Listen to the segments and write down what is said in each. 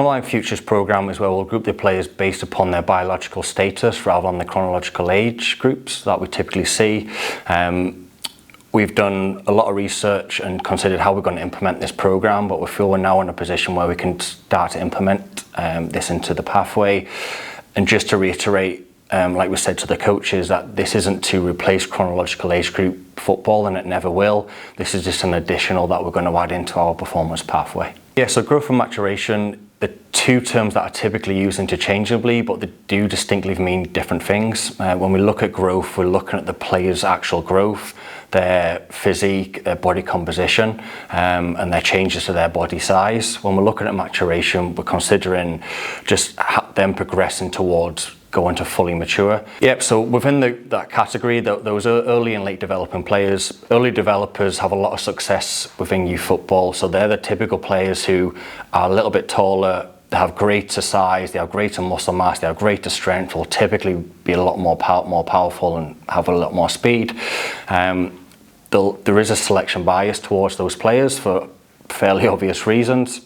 Novaline Futures program is where we'll group the players based upon their biological status rather than the chronological age groups that we typically see. We've done a lot of research and considered how we're going to implement this program, but we feel we're now in a position where we can start to implement this into the pathway. And just to reiterate, like we said to the coaches, that this isn't to replace chronological age group football, and it never will. This is just an additional that we're going to add into our performance pathway. Yeah, so growth and maturation, the two terms that are typically used interchangeably, but they do distinctly mean different things. When we look at growth, we're looking at the player's actual growth, their physique, their body composition, and their changes to their body size. When we're looking at maturation, we're considering just them progressing towards going to fully mature. Yep, so within that category, those are early and late developing players. Early developers have a lot of success within youth football, so they're the typical players who are a little bit taller, they have greater size, they have greater muscle mass, they have greater strength, will typically be a lot more powerful and have a lot more speed. There is a selection bias towards those players for fairly obvious reasons.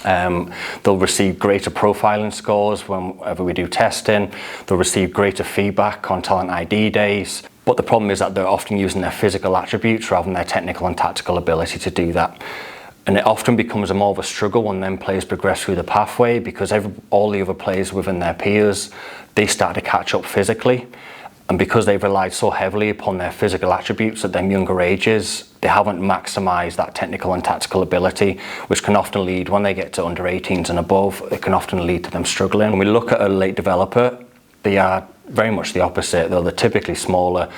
They'll receive greater profiling scores whenever we do testing. They'll receive greater feedback on talent ID days. But the problem is that they're often using their physical attributes rather than their technical and tactical ability to do that. And it often becomes more of a struggle when then players progress through the pathway, because all the other players within their peers, they start to catch up physically. And because they've relied so heavily upon their physical attributes at their younger ages, they haven't maximised that technical and tactical ability, which can often lead, when they get to under 18s and above, it can often lead to them struggling. When we look at a late developer, they are very much the opposite. They're typically smaller.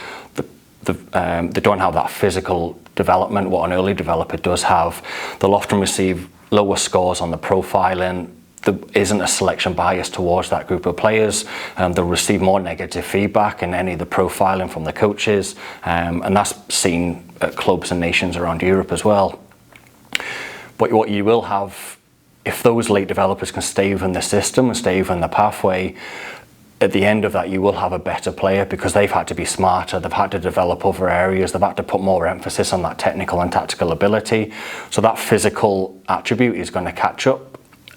They don't have that physical development, what an early developer does have. They'll often receive lower scores on the profiling. There isn't a selection bias towards that group of players. They'll receive more negative feedback in any of the profiling from the coaches, and that's seen at clubs and nations around Europe as well. But what you will have, if those late developers can stay within the system and stay within the pathway, at the end of that you will have a better player, because they've had to be smarter, they've had to develop other areas, they've had to put more emphasis on that technical and tactical ability. So that physical attribute is going to catch up.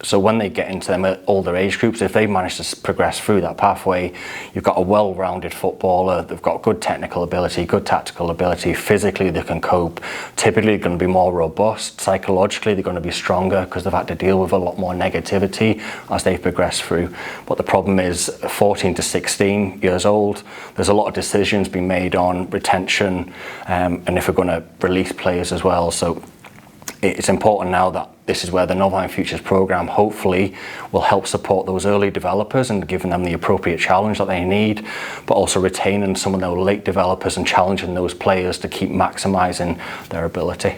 So when they get into them older age groups, if they manage to progress through that pathway, you've got a well-rounded footballer. They've got good technical ability, good tactical ability. Physically, they can cope. Typically, they're going to be more robust. Psychologically, they're going to be stronger because they've had to deal with a lot more negativity as they progress through. But the problem is, 14 to 16 years old, there's a lot of decisions being made on retention, and if we're going to release players as well. So it's important now that this is where the Novaline Futures program hopefully will help support those early developers and giving them the appropriate challenge that they need, but also retaining some of those late developers and challenging those players to keep maximising their ability.